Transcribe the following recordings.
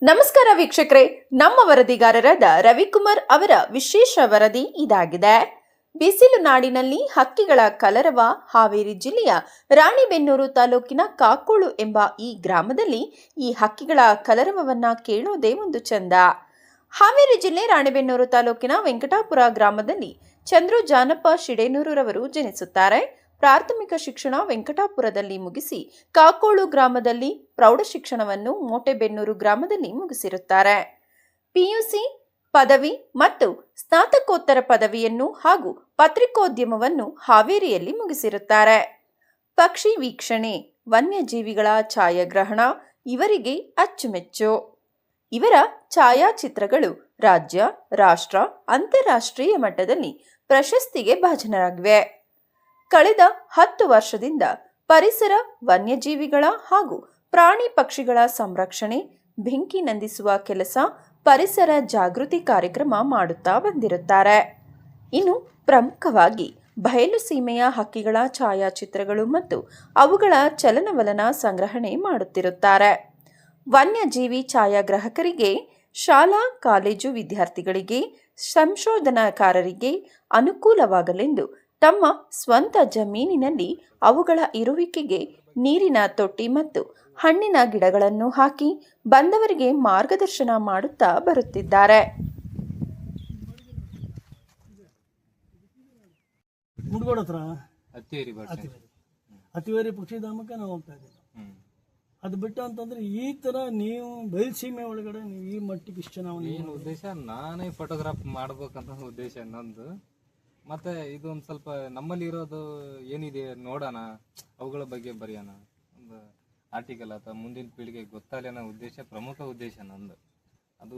ನಮಸ್ಕಾರ ವೀಕ್ಷಕರೇ, ನಮ್ಮ ವರದಿಗಾರರಾದ ರವಿಕುಮಾರ್ ಅವರ ವಿಶೇಷ ವರದಿ ಇದಾಗಿದೆ. ಬಿಸಿಲು ನಾಡಿನಲ್ಲಿ ಹಕ್ಕಿಗಳ ಕಲರವ. ಹಾವೇರಿ ಜಿಲ್ಲೆಯ ರಾಣಿಬೆನ್ನೂರು ತಾಲೂಕಿನ ಕಾಕೋಳು ಎಂಬ ಈ ಗ್ರಾಮದಲ್ಲಿ ಈ ಹಕ್ಕಿಗಳ ಕಲರವವನ್ನ ಕೇಳೋದೇ ಒಂದು ಚಂದ. ಹಾವೇರಿ ಜಿಲ್ಲೆ ರಾಣಿಬೆನ್ನೂರು ತಾಲೂಕಿನ ವೆಂಕಟಾಪುರ ಗ್ರಾಮದಲ್ಲಿ ಚಂದ್ರು ಜಾನಪ್ಪ ಶಿಡೇನೂರವರು ಜನಿಸುತ್ತಾರೆ. ಪ್ರಾಥಮಿಕ ಶಿಕ್ಷಣ ವೆಂಕಟಾಪುರದಲ್ಲಿ ಮುಗಿಸಿ ಕಾಕೋಳು ಗ್ರಾಮದಲ್ಲಿ, ಪ್ರೌಢ ಶಿಕ್ಷಣವನ್ನು ಮೋಟೆಬೆನ್ನೂರು ಗ್ರಾಮದಲ್ಲಿ ಮುಗಿಸಿರುತ್ತಾರೆ. ಪಿಯುಸಿ ಪದವಿ ಮತ್ತು ಸ್ನಾತಕೋತ್ತರ ಪದವಿಯನ್ನು ಹಾಗೂ ಪತ್ರಿಕೋದ್ಯಮವನ್ನು ಹಾವೇರಿಯಲ್ಲಿ ಮುಗಿಸಿರುತ್ತಾರೆ. ಪಕ್ಷಿ ವೀಕ್ಷಣೆ, ವನ್ಯಜೀವಿಗಳ ಛಾಯಾಗ್ರಹಣ ಇವರಿಗೆ ಅಚ್ಚುಮೆಚ್ಚು. ಇವರ ಛಾಯಾಚಿತ್ರಗಳು ರಾಜ್ಯ, ರಾಷ್ಟ್ರ, ಅಂತಾರಾಷ್ಟ್ರೀಯ ಮಟ್ಟದಲ್ಲಿ ಪ್ರಶಸ್ತಿಗೆ ಭಾಜನರಾಗಿವೆ. ಕಳೆದ 10 ವರ್ಷದಿಂದ ಪರಿಸರ, ವನ್ಯಜೀವಿಗಳ ಹಾಗೂ ಪ್ರಾಣಿ ಪಕ್ಷಿಗಳ ಸಂರಕ್ಷಣೆ, ಬೆಂಕಿ ನಂದಿಸುವ ಕೆಲಸ, ಪರಿಸರ ಜಾಗೃತಿ ಕಾರ್ಯಕ್ರಮ ಮಾಡುತ್ತಾ ಬಂದಿರುತ್ತಾರೆ. ಇನ್ನು ಪ್ರಮುಖವಾಗಿ ಬಯಲು ಸೀಮೆಯ ಹಕ್ಕಿಗಳ ಛಾಯಾಚಿತ್ರಗಳು ಮತ್ತು ಅವುಗಳ ಚಲನವಲನ ಸಂಗ್ರಹಣೆ ಮಾಡುತ್ತಿರುತ್ತಾರೆ. ವನ್ಯಜೀವಿ ಛಾಯಾಗ್ರಾಹಕರಿಗೆ, ಶಾಲಾ ಕಾಲೇಜು ವಿದ್ಯಾರ್ಥಿಗಳಿಗೆ, ಸಂಶೋಧನಾಕಾರರಿಗೆ ಅನುಕೂಲವಾಗಲೆಂದು ತಮ್ಮ ಸ್ವಂತ ಜಮೀನಿನಲ್ಲಿ ಅವುಗಳ ಇರುವಿಕೆಗೆ ನೀರಿನ ತೊಟ್ಟಿ ಮತ್ತು ಹಣ್ಣಿನ ಗಿಡಗಳನ್ನು ಹಾಕಿ ಬಂದವರಿಗೆ ಮಾರ್ಗದರ್ಶನ ಮಾಡುತ್ತಾ ಬರುತ್ತಿದ್ದಾರೆ. ಅತಿವೇರಿ ಪಕ್ಷಿಧಾಮಕ್ಕೆ ನಾವು ಹೋಗ್ತಾ ಇದ್ದೀವಿ. ಅದು ಬಿಟ್ಟು ಅಂತಂದ್ರೆ ಈ ತರ ನೀವು ಬಯಲುಸೀಮೆ ಒಳಗಡೆ ನೀವು ಈ ಮಟ್ಟಿಗೆ ಇಷ್ಟು ಚೆನ್ನಾಗಿ ಏನು ಉದ್ದೇಶ, ನಾನೇ ಫೋಟೋಗ್ರಾಫ್ ಮಾಡ್ಬೇಕಂತ ಉದ್ದೇಶ ನಂದು. ಮತ್ತೆ ಇದು ಒಂದು ಸ್ವಲ್ಪ ನಮ್ಮಲ್ಲಿ ಇರೋದು ಏನಿದೆ ನೋಡೋಣ, ಅವುಗಳ ಬಗ್ಗೆ ಬರೆಯೋಣ, ಒಂದು ಆರ್ಟಿಕಲ್ ಅಥವಾ ಮುಂದಿನ ಪೀಳಿಗೆಗೆ ಗೊತ್ತಾಗಲಿ ಅನ್ನೋ ಉದ್ದೇಶ, ಪ್ರಮುಖ ಉದ್ದೇಶ ನಂದು. ಅದು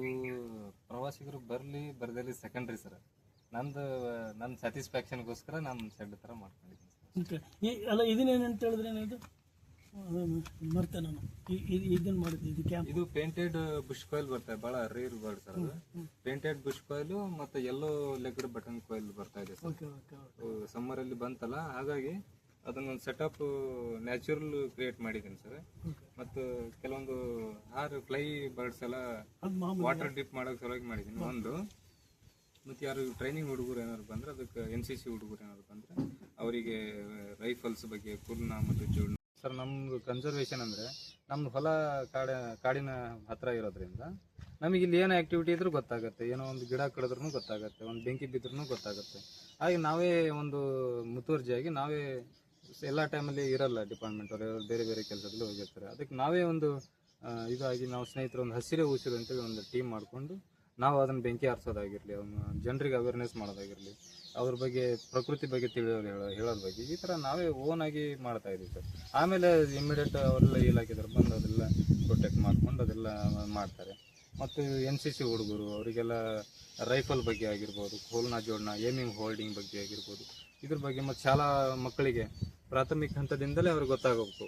ಪ್ರವಾಸಿಗರು ಬರಲಿ ಬರದಲ್ಲಿ ಸೆಕೆಂಡ್ರಿ ಸರ್. ನನ್ನ ಸ್ಯಾಟಿಸ್ಫ್ಯಾಕ್ಷನ್ಗೋಸ್ಕರ ನಾನು ಸೆಡ್ ಥರ ಮಾಡ್ಕೊಂಡಿದ್ದೀನಿ. ಅಲ್ಲ, ಇದನ್ನೇನಂತ ಹೇಳಿದ್ರೆ ಏನಿದು ಮರ್ತೆ ನಾನು ಇದನ್ನ ಮಾಡಿದ್ದೆ. ಇದು ಪೇಂಟೆಡ್ ಬುಷ್ ಕಾಯಿಲ್ ಬರ್ತಾರೆ, ಬಹಳ ರೇರ್ ಬರ್ಡ್ ಸರ್ ಅದು. ಪೇಂಟೆಡ್ ಬುಷ್ ಕಾಯಿಲ್ ಮತ್ತೆ ಯೆಲ್ಲೋ ಲೆಗ್ಡ್ ಬಟನ್ ಕಾಯಿಲ್ ಬರ್ತಾ ಇದೆ ಸರ್. ಸಮ್ಮರ್ ಅಲ್ಲಿ ಬಂತಲ್ಲ, ಹಾಗಾಗಿ ಅದನ್ನೊಂದು ಸೆಟಪ್ ನ್ಯಾಚುರಲ್ ಕ್ರಿಯೇಟ್ ಮಾಡಿದ್ದೀನಿ ಸರ್. ಮತ್ತು ಕೆಲವೊಂದು ಫ್ಲೈ ಬರ್ಡ್ಸ್ ಎಲ್ಲ ವಾಟರ್ ಡಿಪ್ ಮಾಡೋಕೆ ಸಲುವಾಗಿ ಮಾಡಿದ್ದೀನಿ ಒಂದು. ಮತ್ತು ಯಾರು ಟ್ರೈನಿಂಗ್ ಹುಡುಗರು ಏನಾದ್ರು ಬಂದ್ರೆ, ಅದಕ್ಕೆ NCC ಹುಡುಗರು ಏನಾದ್ರು ಬಂದ್ರೆ ಅವರಿಗೆ ರೈಫಲ್ಸ್ ಬಗ್ಗೆ ಕುರ್ನ ಮತ್ತು ಜೋಡ್ ಸರ್. ನಮ್ದು ಕನ್ಸರ್ವೇಷನ್ ಅಂದರೆ ನಮ್ದು ಹೊಲ ಕಾಡಿನ ಹತ್ರ ಇರೋದ್ರಿಂದ ನಮಗೆ ಇಲ್ಲಿ ಏನೋ ಆ್ಯಕ್ಟಿವಿಟಿ ಇದ್ರೂ ಗೊತ್ತಾಗುತ್ತೆ, ಏನೋ ಒಂದು ಗಿಡ ಕಡಿದ್ರೂ ಗೊತ್ತಾಗುತ್ತೆ, ಒಂದು ಬೆಂಕಿ ಬಿದ್ರೂ ಗೊತ್ತಾಗುತ್ತೆ. ಹಾಗೆ ನಾವೇ ಒಂದು ಮುತುವರ್ಜಿಯಾಗಿ ನಾವೇ ಎಲ್ಲ ಟೈಮಲ್ಲಿ ಇರಲ್ಲ, ಡಿಪಾರ್ಟ್ಮೆಂಟ್ ಅವರು ಬೇರೆ ಬೇರೆ ಕೆಲಸದಲ್ಲಿ ಹೋಗಿರ್ತಾರೆ. ಅದಕ್ಕೆ ನಾವೇ ಒಂದು ಇದಾಗಿ ನಾವು ಸ್ನೇಹಿತರು ಒಂದು ಹಸಿರು ಉಸಿರು ಅಂತೇಳಿ ಒಂದು ಟೀಮ್ ಮಾಡಿಕೊಂಡು ನಾವು ಅದನ್ನು ಬೆಂಕಿ ಹಾರಿಸೋದಾಗಿರಲಿ, ಅವನ್ನ ಜನರಿಗೆ ಅವೇರ್ನೆಸ್ ಮಾಡೋದಾಗಿರಲಿ, ಅವ್ರ ಬಗ್ಗೆ ಪ್ರಕೃತಿ ಬಗ್ಗೆ ಹೇಳೋದ್ರ ಬಗ್ಗೆ ಈ ಥರ ನಾವೇ ಓನಾಗಿ ಮಾಡ್ತಾ ಇದ್ದೀವಿ ಸರ್. ಆಮೇಲೆ ಇಮಿಡಿಯೇಟ್ ಅವರೆಲ್ಲ ಇಲಾಖೆದವ್ರು ಬಂದು ಅದೆಲ್ಲ ಪ್ರೊಟೆಕ್ಟ್ ಮಾಡ್ಕೊಂಡು ಅದೆಲ್ಲ ಮಾಡ್ತಾರೆ. ಮತ್ತು NCC ಹುಡುಗರು ಅವರಿಗೆಲ್ಲ ರೈಫಲ್ ಬಗ್ಗೆ ಆಗಿರ್ಬೋದು, ಹೋಲ್ನ ಜೋಡಣ, ಏಮಿಂಗ್ ಹೋಲ್ಡಿಂಗ್ ಬಗ್ಗೆ ಆಗಿರ್ಬೋದು, ಇದ್ರ ಬಗ್ಗೆ. ಮತ್ತು ಶಾಲಾ ಮಕ್ಕಳಿಗೆ ಪ್ರಾಥಮಿಕ ಹಂತದಿಂದಲೇ ಅವ್ರಿಗೆ ಗೊತ್ತಾಗಬೇಕು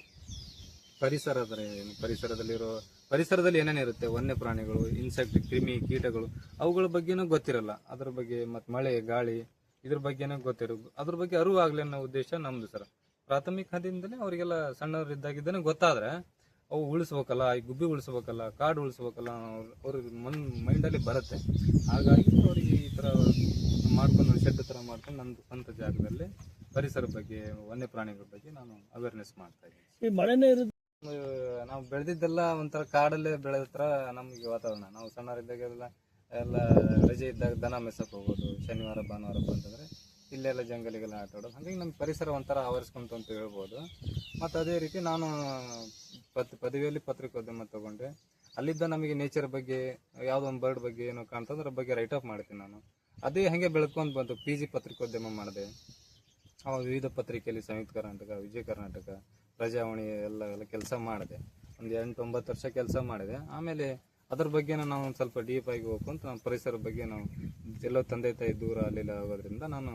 ಪರಿಸರದಲ್ಲಿ ಏನೇನಿರುತ್ತೆ, ವನ್ಯ ಪ್ರಾಣಿಗಳು, ಇನ್ಸೆಕ್ಟ್, ಕ್ರಿಮಿ, ಕೀಟಗಳು, ಅವುಗಳ ಬಗ್ಗೆನೂ ಗೊತ್ತಿರಲ್ಲ. ಅದ್ರ ಬಗ್ಗೆ ಮತ್ತು ಮಳೆ, ಗಾಳಿ ಇದ್ರ ಬಗ್ಗೆನೂ ಗೊತ್ತಿರೋದು, ಅದ್ರ ಬಗ್ಗೆ ಅರಿವು ಆಗಲಿ ಅನ್ನೋ ಉದ್ದೇಶ ನಮ್ದು ಸರ್. ಪ್ರಾಥಮಿಕ ಹಂತದಿಂದಲೇ ಅವರಿಗೆಲ್ಲ ಸಣ್ಣವರಿದ್ದಾಗಿದ್ದಾನೆ ಗೊತ್ತಾದ್ರೆ ಅವು ಉಳಿಸ್ಬೇಕಲ್ಲ, ಈ ಗುಬ್ಬಿ ಉಳಿಸ್ಬೇಕಲ್ಲ, ಕಾಡು ಉಳಿಸ್ಬೇಕಲ್ಲ, ಅವ್ರಿಗೆ ಮೈಂಡಲ್ಲಿ ಬರುತ್ತೆ. ಹಾಗಾಗಿ ಅವ್ರಿಗೆ ಈ ಥರ ಮಾಡ್ಕೊಂಡು ಶೆಡ್ ಥರ ಮಾಡ್ಕೊಂಡು ನನ್ನ ಸ್ವಂತ ಜಾಗದಲ್ಲಿ ಪರಿಸರ ಬಗ್ಗೆ, ವನ್ಯ ಪ್ರಾಣಿಗಳ ಬಗ್ಗೆ ನಾನು ಅವೇರ್ನೆಸ್ ಮಾಡ್ತಾ ಇದ್ದೀನಿ. ಮಳೆನೇ ಇರೋದು ನಾವು ಬೆಳೆದಿದ್ದೆಲ್ಲ ಒಂಥರ ಕಾಡಲ್ಲೇ ಬೆಳೆದ ಥರ ನಮಗೆ ವಾತಾವರಣ. ನಾವು ಸಣ್ಣವರಿದ್ದಾಗೆಲ್ಲ ಎಲ್ಲ ರಜೆ ಇದ್ದಾಗ ದನ ಮೆಸಕ್ಕೆ ಹೋಗೋದು, ಶನಿವಾರ ಭಾನುವಾರ ಅಂತಂದರೆ ಇಲ್ಲೆಲ್ಲ ಜಂಗಲಿಗೆಲ್ಲ ಆಟ ಆಡೋದು. ಹಾಗಾಗಿ ನಮ್ಮ ಪರಿಸರ ಒಂಥರ ಆವರಿಸ್ಕೊಂತು ಅಂತ ಹೇಳ್ಬೋದು. ಮತ್ತು ಅದೇ ರೀತಿ ನಾನು ಪದವಿಯಲ್ಲಿ ಪತ್ರಿಕೋದ್ಯಮ ತೊಗೊಂಡೆ. ಅಲ್ಲಿದ್ದ ನಮಗೆ ನೇಚರ್ ಬಗ್ಗೆ, ಯಾವುದೋ ಒಂದು ಬರ್ಡ್ ಬಗ್ಗೆ ಏನೋ ಕಾಣ್ತಂದ್ರೆ ಅದ್ರ ಬಗ್ಗೆ ರೈಟ್ ಅಪ್ ಮಾಡ್ತೀನಿ ನಾನು. ಅದೇ ಹಾಗೆ ಬೆಳ್ಕೊಂಡು ಬಂತು. PG ಪತ್ರಿಕೋದ್ಯಮ ಮಾಡಿದೆ. ಅವಾಗ ವಿವಿಧ ಪತ್ರಿಕೆಯಲ್ಲಿ ಸಂಯುಕ್ತ ಕರ್ನಾಟಕ, ವಿಜಯ ಕರ್ನಾಟಕ, ಪ್ರಜಾವಾಣಿ ಎಲ್ಲ ಕೆಲಸ ಮಾಡಿದೆ. ಒಂದು 8-9 ವರ್ಷ ಕೆಲಸ ಮಾಡಿದೆ. ಆಮೇಲೆ ಅದ್ರ ಬಗ್ಗೆ ನಾವು ಒಂದು ಸ್ವಲ್ಪ ಡೀಪ್ ಆಗಿ ಹೋಗ್ಕೊಂತ ನಮ್ಮ ಪರಿಸರ ಬಗ್ಗೆ ನಾವು ಎಲ್ಲೋ ತಂದೆ ತಾಯಿ ದೂರ ಅಲ್ಲೆಲ್ಲ ಆಗೋದ್ರಿಂದ ನಾನು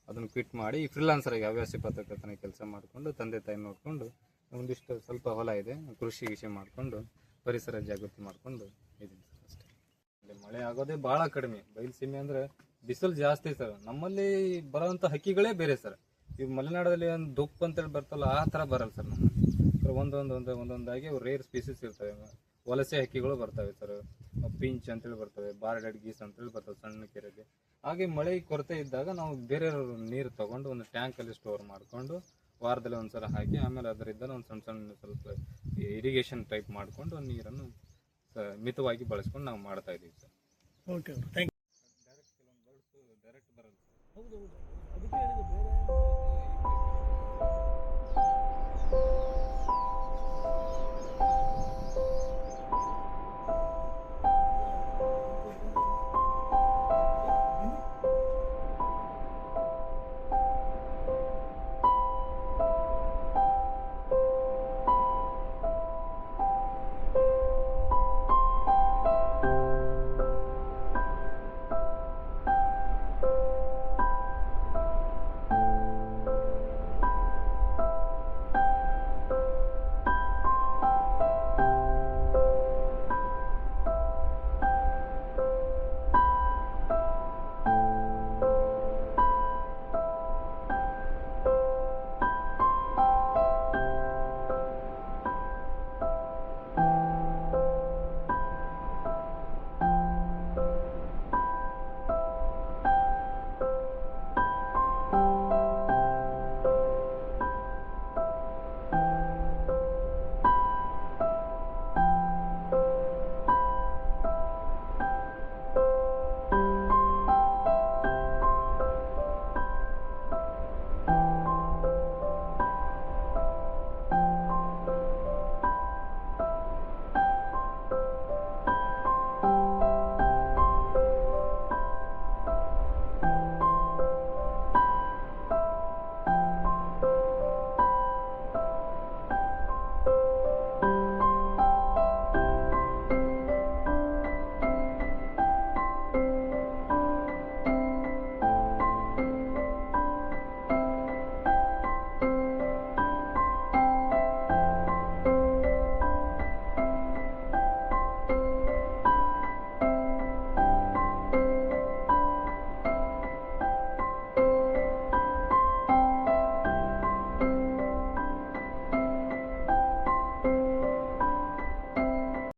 ಅದನ್ನು ಕ್ವಿಟ್ ಮಾಡಿ ಈ ಫ್ರೀಲಾನ್ಸರಾಗಿ ಹವ್ಯಾಸಿ ಪತ್ರಕರ್ತನ ಕೆಲಸ ಮಾಡಿಕೊಂಡು ತಂದೆ ತಾಯಿ ನೋಡಿಕೊಂಡು ಒಂದಿಷ್ಟು ಸ್ವಲ್ಪ ಹೊಲ ಇದೆ, ಕೃಷಿ ಮಾಡಿಕೊಂಡು ಪರಿಸರ ಜಾಗೃತಿ ಮಾಡಿಕೊಂಡು ಇದ್ದೀನಿ ಅಷ್ಟೇ. ಮಳೆ ಆಗೋದೇ ಭಾಳ ಕಡಿಮೆ. ಬಯಲುಸೀಮೆ ಅಂದರೆ ಬಿಸಿಲು ಜಾಸ್ತಿ ಸರ್. ನಮ್ಮಲ್ಲಿ ಬರೋವಂಥ ಹಕ್ಕಿಗಳೇ ಬೇರೆ ಸರ್. ಈಗ ಮಲೆನಾಡಲ್ಲಿ ಒಂದು ದುಪ್ಪು ಅಂತೇಳಿ ಬರ್ತಲ್ಲ, ಆ ಥರ ಬರಲ್ಲ ಸರ್. ನಮ್ಮಲ್ಲಿ ಒಂದೊಂದಾಗಿ ರೇರ್ ಸ್ಪೀಸೀಸ್ ಇರ್ತವೆ. ವಲಸೆ ಹಕ್ಕಿಗಳು ಬರ್ತವೆ ಸರ್, ಪಿಂಚ್ ಅಂತೇಳಿ ಬರ್ತವೆ, ಬಾರ್ಡೆಡ್ ಗೀಸ್ ಅಂತೇಳಿ ಬರ್ತವೆ ಸಣ್ಣ ಕೆರೆಗೆ. ಹಾಗೆ ಮಳೆ ಕೊರತೆ ಇದ್ದಾಗ ನಾವು ಬೇರೆ ನೀರು ತಗೊಂಡು ಒಂದು ಟ್ಯಾಂಕಲ್ಲಿ ಸ್ಟೋರ್ ಮಾಡಿಕೊಂಡು ವಾರದಲ್ಲಿ ಒಂದ್ಸಲ ಹಾಕಿ ಆಮೇಲೆ ಅದರಿಂದ ಒಂದು ಸಣ್ಣ ಸಣ್ಣ ಸ್ವಲ್ಪ ಇರಿಗೇಷನ್ ಟೈಪ್ ಮಾಡಿಕೊಂಡು ನೀರನ್ನು ಮಿತವಾಗಿ ಬಳಸ್ಕೊಂಡು ನಾವು ಮಾಡ್ತಾ ಇದ್ದೀವಿ sir. Okay thank you. Direct ಕೆಲವೊಂದು ಬರ್ಡ್ಸ್ ಡೈರೆಕ್ಟ್ ಬರಲ್ಲ ಸರ್. ಹೌದು ಅದಕ್ಕೆ ಹೇಳಿದೆ ಬೇರೆ